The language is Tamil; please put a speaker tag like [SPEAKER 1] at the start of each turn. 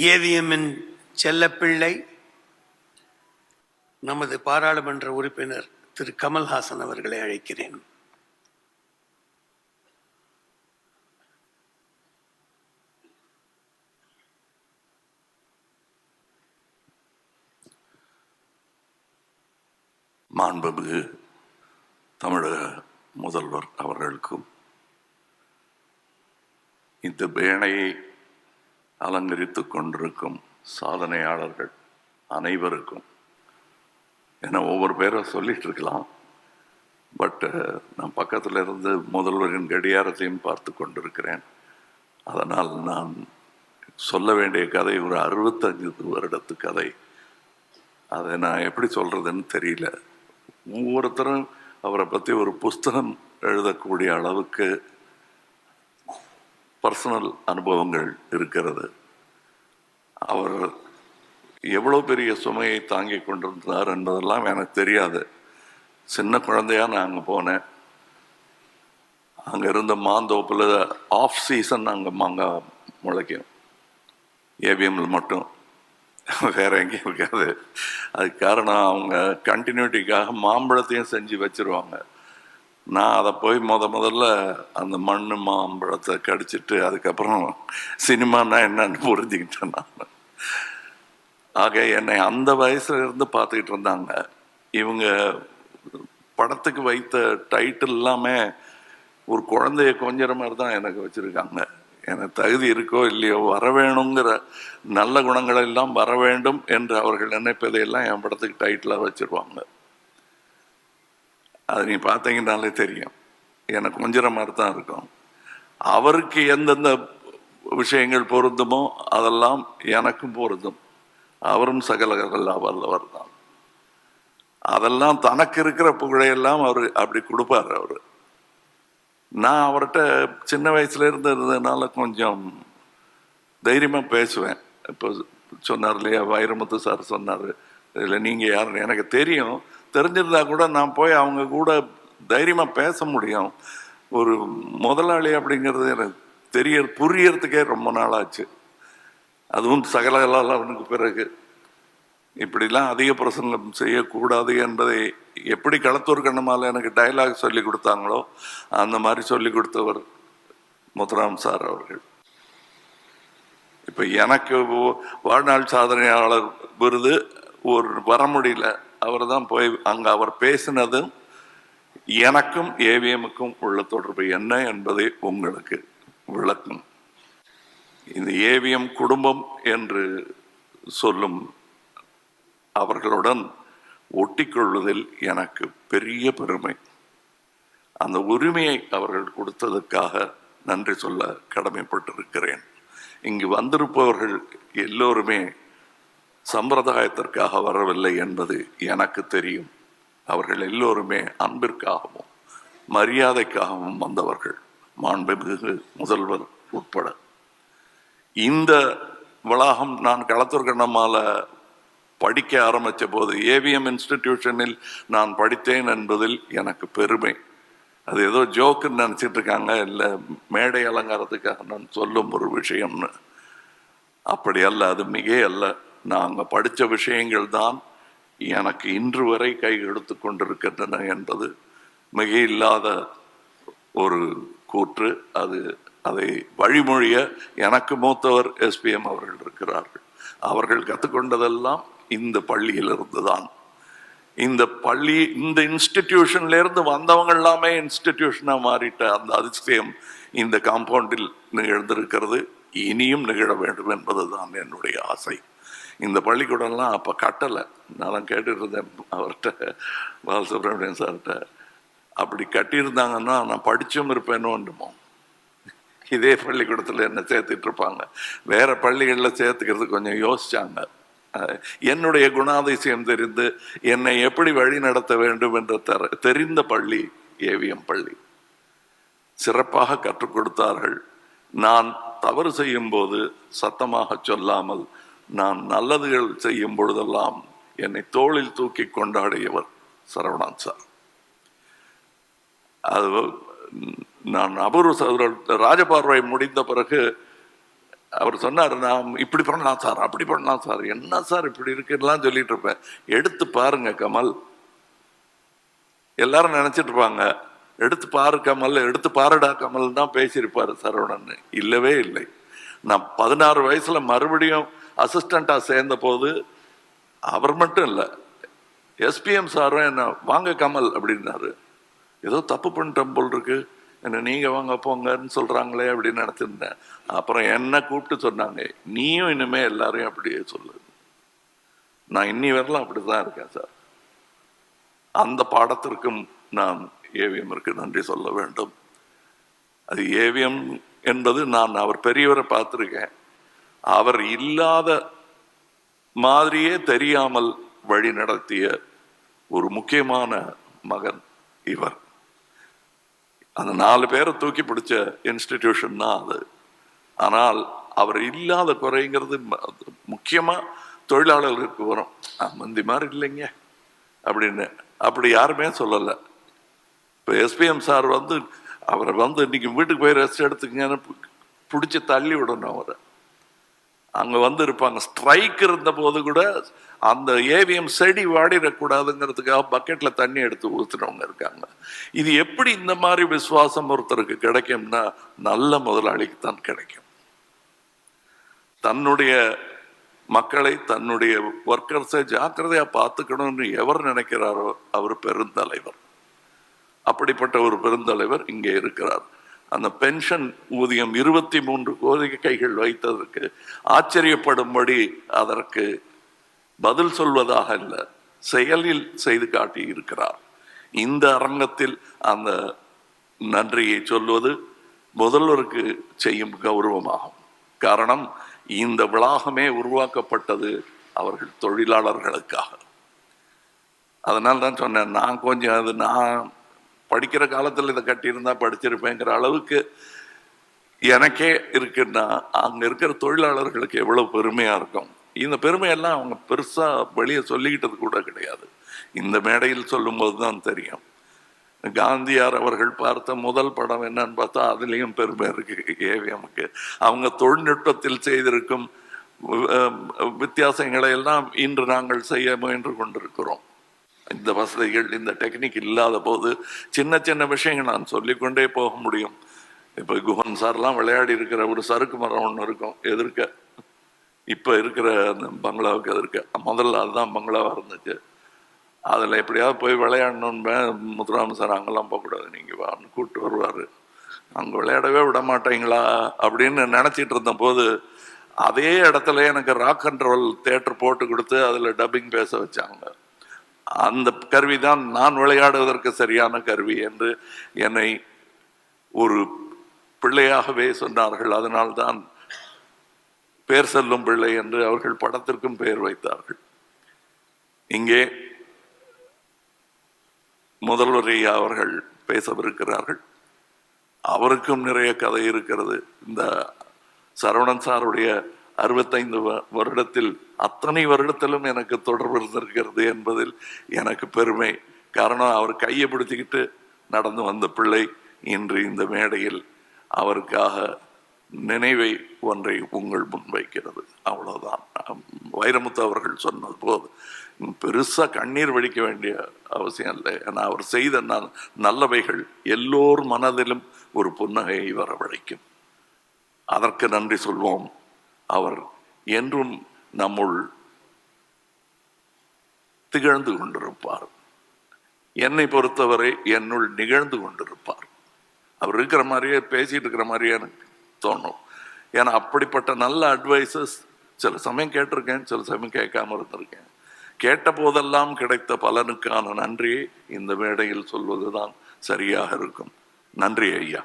[SPEAKER 1] ஏவிஎம்மின் செல்லப்பிள்ளை நமது பாராளுமன்ற உறுப்பினர் திரு கமல்ஹாசன் அவர்களை அழைக்கிறேன்.
[SPEAKER 2] மாண்புமிகு தமிழக முதல்வர் அவர்களுக்கும் இந்த பேணையை அலங்கரித்துக் கொண்டிருக்கும் சாதனையாளர்கள் அனைவருக்கும், ஏன்னா ஒவ்வொரு பேரை சொல்லிட்டு இருக்கலாம், பட் நான் பக்கத்தில் இருந்து முதல்வரின் கடியாரத்தையும் பார்த்து கொண்டிருக்கிறேன். அதனால் நான் சொல்ல வேண்டிய கதை ஒரு 65 வருடத்து கதை. அதை நான் எப்படி சொல்றதுன்னு தெரியல. ஒவ்வொருத்தரும் அவரை பற்றி ஒரு புஸ்தகம் எழுதக்கூடிய அளவுக்கு பர்சனல் அனுபவங்கள் இருக்கிறது. அவர் எவ்வளோ பெரிய சுமையை தாங்கி கொண்டிருந்தார் என்பதெல்லாம் எனக்கு தெரியாது. சின்ன குழந்தையா நான் அங்கே போனேன். அங்கே இருந்த மாந்தோப்பில் ஆஃப் சீசன் அங்கே மாங்காய் முளைக்கும், ஏவிஎம்ல மட்டும், வேற எங்கேயும் இருக்காது. அதுக்கு காரணம் அவங்க கண்டினியூட்டிக்காக மாம்பழத்தையும் செஞ்சு வச்சிருவாங்க. நான் அதை போய் முதல்ல அந்த மண் மாம்பழத்தை கடிச்சிட்டு அதுக்கப்புறம் சினிமானா என்னன்னு புரிஞ்சுக்கிட்டேன் நான். ஆக என்னை அந்த வயசுல இருந்து பார்த்துக்கிட்டு இருந்தாங்க. இவங்க படத்துக்கு வைத்த டைட்டில் எல்லாமே ஒரு குழந்தைய கொஞ்சற மாதிரி தான் எனக்கு வச்சிருக்காங்க. எனக்கு தகுதி இருக்கோ இல்லையோ வர வேணுங்கிற நல்ல குணங்கள் எல்லாம் வர வேண்டும் என்று அவர்கள் நினைப்பதையெல்லாம் என் படத்துக்கு டைட்டிலாக வச்சிருவாங்க. அது நீ பார்த்தீங்கன்னாலே தெரியும், எனக்கு கொஞ்சம் மாதிரி தான் இருக்கும். அவருக்கு எந்தெந்த விஷயங்கள் பொருந்துமோ அதெல்லாம் எனக்கும் பொருந்தும். அவரும் சகலகல்லா வல்லவர் தான். அதெல்லாம் தனக்கு இருக்கிற புகழையெல்லாம் அவர் அப்படி கொடுப்பார். அவர், நான் அவர்கிட்ட சின்ன வயசுல இருந்ததுனால கொஞ்சம் தைரியமா பேசுவேன். இப்போ சொன்னார் இல்லையா, வைரமுத்து சார் சொன்னார், இல்லை நீங்கள் யாருன்னு எனக்கு தெரியும், தெரிஞ்சிருந்தா கூட நான் போய் அவங்க கூட தைரியமா பேச முடியும். ஒரு முதலாளி அப்படிங்கிறது எனக்கு புரியறதுக்கே ரொம்ப நாள் ஆச்சு. அதுவும் சகலகலாவுக்கு பிறகு இப்படிலாம் அதிக பிரசங்கம் செய்யக்கூடாது என்பதை எப்படி களத்தூர் கண்ணமால எனக்கு டைலாக் சொல்லி கொடுத்தாங்களோ அந்த மாதிரி சொல்லி கொடுத்தவர் முத்துராம் சார் அவர்கள். இப்ப எனக்கு வாழ்நாள் சாதனையாளர் விருது ஒரு வர முடியல. அவர் தான் போய் அங்க அவர் பேசினதும் எனக்கும் ஏவிஎம்முக்கும் உள்ள தொடர்பு என்ன என்பதை உங்களுக்கு விளக்கும். இந்த ஏவிஎம் குடும்பம் என்று சொல்லும் அவர்களுடன் ஒட்டிக்கொள்வதில் எனக்கு பெரிய பெருமை. அந்த உரிமையை அவர்கள் கொடுத்ததற்காக நன்றி சொல்ல கடமைப்பட்டிருக்கிறேன். இங்கு வந்திருப்பவர்கள் எல்லோருமே சம்பிரதாயத்திற்காக வரவில்லை என்பது எனக்கு தெரியும். அவர்கள் எல்லோருமே அன்பிற்காகவும் மரியாதைக்காகவும் வந்தவர்கள், மாண்புமிகு முதல்வர் உட்பட. இந்த வளாகம் நான் களத்தூர் கண்ணம்மால படிக்க ஆரம்பித்த போது ஏவிஎம் இன்ஸ்டிடியூஷனில் நான் படித்தேன் என்பதில் எனக்கு பெருமை. அது ஏதோ ஜோக்குன்னு நினச்சிட்டு இருக்காங்க, இல்லை மேடை அலங்காரத்துக்காக நான் சொல்லும் ஒரு விஷயம்னு. அப்படி அல்ல, அது மிக அல்ல. நாங்கள் படித்த விஷயங்கள் தான் எனக்கு இன்று வரை கை எடுத்து கொண்டிருக்கின்றன என்பது மிக இல்லாத ஒரு கூற்று. அதை வழிமொழிய எனக்கு மூத்தவர் எஸ்பிஎம் அவர்கள் இருக்கிறார்கள். அவர்கள் கற்றுக்கொண்டதெல்லாம் இந்த பள்ளியிலிருந்து தான். இந்த பள்ளி, இந்த இன்ஸ்டிடியூஷன்ல இருந்து வந்தவங்க எல்லாமே இன்ஸ்டிடியூஷனா மாறிட்ட அந்த அதிசயம் இந்த காம்பவுண்டில் நிகழ்ந்திருக்கிறது, இனியும் நிகழ வேண்டும் என்பதுதான் என்னுடைய ஆசை. இந்த பள்ளிக்கூடம்லாம் அப்ப கட்டலை. நான் கேட்டுட்டு இருந்தேன் அவர்கிட்ட, பாலசுப்ரமணியன் சார்கிட்ட, அப்படி கட்டியிருந்தாங்கன்னா நான் படிச்சும் இருப்பேனோண்டுமோ. இதே பள்ளிக்கூடத்தில் என்ன சேர்த்துட்டு இருப்பாங்க. வேற பள்ளிகளில் சேர்த்துக்கிறது கொஞ்சம் யோசிச்சாங்க. என்னுடைய குணாதிசயம் தெரிந்து என்னை எப்படி வழி நடத்த வேண்டும் என்று தெரிந்த பள்ளி ஏவிஎம் பள்ளி. சிறப்பாக கற்றுக் கொடுத்தார்கள். நான் தவறு செய்யும் போது சத்தமாக சொல்லாமல், நான் நல்லதுகள் செய்யும் பொழுதெல்லாம் என்னை தோளில் தூக்கி கொண்டாடியவர் சரவணன் சார். அது நான் அபூர்வ ராஜபார்வை முடிந்த பிறகு அவர் சொன்னார், நான் இப்படி பண்ணலாம் சார், அப்படி பண்ணலாம் சார், என்ன சார் இப்படி இருக்குலாம் சொல்லிட்டு இருப்பேன். எடுத்து பாருங்க கமல். எல்லாரும் நினைச்சிட்டு இருப்பாங்க எடுத்து பாரு கமல், எடுத்து பாருடா கமல் தான் பேசியிருப்பாரு சரவணன். இல்லவே இல்லை. நான் 16 வயசுல மறுபடியும் அசிஸ்டண்டா சேர்ந்த போது அவர் மட்டும் இல்லை, எஸ்பிஎம் சாரும் என்ன வாங்க கமல் அப்படின்னாரு. ஏதோ தப்பு பண்ணிட்டோம் போல் இருக்கு, என்ன நீங்க வாங்க போங்கன்னு சொல்றாங்களே அப்படின்னு நினைச்சிருந்தேன். அப்புறம் என்ன கூப்பிட்டு சொன்னாங்க, நீயும் இனிமே எல்லாரையும் அப்படியே சொல்லு. நான் இன்னி வரலாம் அப்படிதான் இருக்கேன் சார். அந்த பாடத்திற்கும் நான் ஏவிஎம்ற்கு நன்றி சொல்ல வேண்டும். அது ஏவிஎம் என்பது, நான் அவர் பெரியவரை பார்த்திருக்கேன், அவர் இல்லாத மாதிரியே தெரியாமல் வழி நடத்திய ஒரு முக்கியமான மகன் இவர். அந்த 4 பேரை தூக்கி பிடிச்ச இன்ஸ்டிடியூஷன் தான் அது. ஆனால் அவர் இல்லாத குறைங்கிறது முக்கியமா தொழிலாளர்களுக்கு வரும். மந்தி மாதிரி இல்லைங்க அப்படின்னு அப்படி யாருமே சொல்லலை. இப்போ எஸ்பிஎம் சார் அவரை இன்னைக்கு வீட்டுக்கு போய் ரெஸ்ட் எடுத்துக்கங்கன்னு பிடிச்சி தள்ளி விடணும். அவரை அங்கே இருப்பாங்க. ஸ்ட்ரைக் இருந்த போது கூட அந்த ஏவிஎம் செடி வாடிடக்கூடாதுங்கிறதுக்காக பக்கெட்ல தண்ணி எடுத்து ஊத்துறவங்க இருக்காங்க. இது எப்படி இந்த மாதிரி விசுவாசம் ஒருத்தருக்கு கிடைக்கும்னா, நல்ல முதலாளிக்கு தான் கிடைக்கும். தன்னுடைய மக்களை, தன்னுடைய ஒர்க்கர்ஸை ஜாக்கிரதையா பார்த்துக்கணும்னு எவர் நினைக்கிறாரோ அவர் பெருந்தலைவர். அப்படிப்பட்ட ஒரு பெருந்தலைவர் இங்கே இருக்கிறார். அந்த பென்ஷன் ஊதியம் 23 கோரிக்கைகள் வைத்ததற்கு ஆச்சரியப்படும்படி அதற்கு பதில் சொல்வதாக இல்லை, செயலில் செய்து காட்டி இருக்கிறார். இந்த அரங்கத்தில் அந்த நன்றியை சொல்வது முதல்வருக்கு செய்யும் கௌரவமாகும். காரணம், இந்த வளாகமே உருவாக்கப்பட்டது அவர்கள் தொழிலாளர்களுக்காக. அதனால தான் சொன்னேன், நான் கொஞ்சம் நான் படிக்கிற காலத்தில் இதை கட்டியிருந்தா படிச்சிருப்பேங்கிற அளவுக்கு எனக்கே இருக்குன்னா, அங்க இருக்கிற தொழிலாளர்களுக்கு எவ்வளவு பெருமையா இருக்கும். இந்த பெருமையெல்லாம் அவங்க பெருசா வெளியே சொல்லிக்கிட்டது கூட கிடையாது. இந்த மேடையில் சொல்லும் போதுதான் தெரியும். காந்தியார் அவர்கள் பார்த்த முதல் படம் என்னன்னு பார்த்தா அதுலயும் பெருமை இருக்கு ஏவிஎம்க்கு. அவங்க தொழில்நுட்பத்தில் செய்திருக்கும் வித்தியாசங்களை எல்லாம் இன்று நாங்கள் செய்ய முயன்று கொண்டிருக்கிறோம். இந்த வசதிகள், இந்த டெக்னிக் இல்லாத போது சின்ன சின்ன விஷயங்கள் நான் சொல்லிக்கொண்டே போக முடியும். இப்போ குஹன் சார்லாம் விளையாடி இருக்கிற ஒரு சறுக்கு மரம் ஒன்று இருக்கும் எதிர்க்க, இப்போ இருக்கிற அந்த பங்களாவுக்கு எதிர்க்க. முதல்ல அதுதான் பங்களாவாக இருந்துச்சு. அதில் எப்படியாவது போய் விளையாடணுன்னு முத்துராம சார் அங்கெல்லாம் போகக்கூடாது, நீங்கள் வான்னு கூப்பிட்டு வருவார். அங்கே விளையாடவே விட மாட்டீங்களா அப்படின்னு நினச்சிட்டு இருந்த போது அதே இடத்துல எனக்கு ராக் அண்ட் ரோல் தேட்டர் போட்டு கொடுத்து அதில் டப்பிங் பேச வச்சாங்க. அந்த கருவி தான் நான் விளையாடுவதற்கு சரியான கருவி என்று என்னை ஒரு பிள்ளையாகவே சொன்னார்கள். அதனால்தான் பேர் செல்லும் பிள்ளை என்று அவர்கள் படத்திற்கும் பெயர் வைத்தார்கள். இங்கே முதல்வர் ஐயா அவர்கள் பேசவிருக்கிறார்கள். அவருக்கும் நிறைய கதை இருக்கிறது. இந்த சரவணன் சாருடைய 65 வருடத்தில் அத்தனை வருடத்திலும் எனக்கு தொடர்பு இருந்திருக்கிறது என்பதில் எனக்கு பெருமை. காரணம், அவர் கையை பிடிச்சிக்கிட்டு நடந்து வந்த பிள்ளை இன்று இந்த மேடையில் அவருக்காக நினைவை ஒன்றை உங்கள் முன்வைக்கிறது. அவ்வளவுதான். வைரமுத்து அவர்கள் சொன்னது போது பெருசா கண்ணீர் வடிக்க வேண்டிய அவசியம் இல்லை. ஏன்னா அவர் செய்த நல்லவைகள் எல்லோர் மனதிலும் ஒரு புன்னகையை வரவழைக்கும். அதற்கு நன்றி சொல்வோம். அவர் என்றும் நம்முள் திகழ்ந்து கொண்டிருப்பார். என்னை பொறுத்தவரை என்னுள் நிகழ்ந்து கொண்டிருப்பார். அவர் இருக்கிற மாதிரியே பேசிட்டு இருக்கிற மாதிரியே எனக்கு தோணும். ஏன்னா அப்படிப்பட்ட நல்ல அட்வைசஸ் சில சமயம் கேட்டிருக்கேன், சில சமயம் கேட்காம இருந்திருக்கேன். கேட்ட போதெல்லாம் கிடைத்த பலனுக்கான நன்றியை இந்த மேடையில் சொல்வதுதான் சரியாக இருக்கும். நன்றி ஐயா.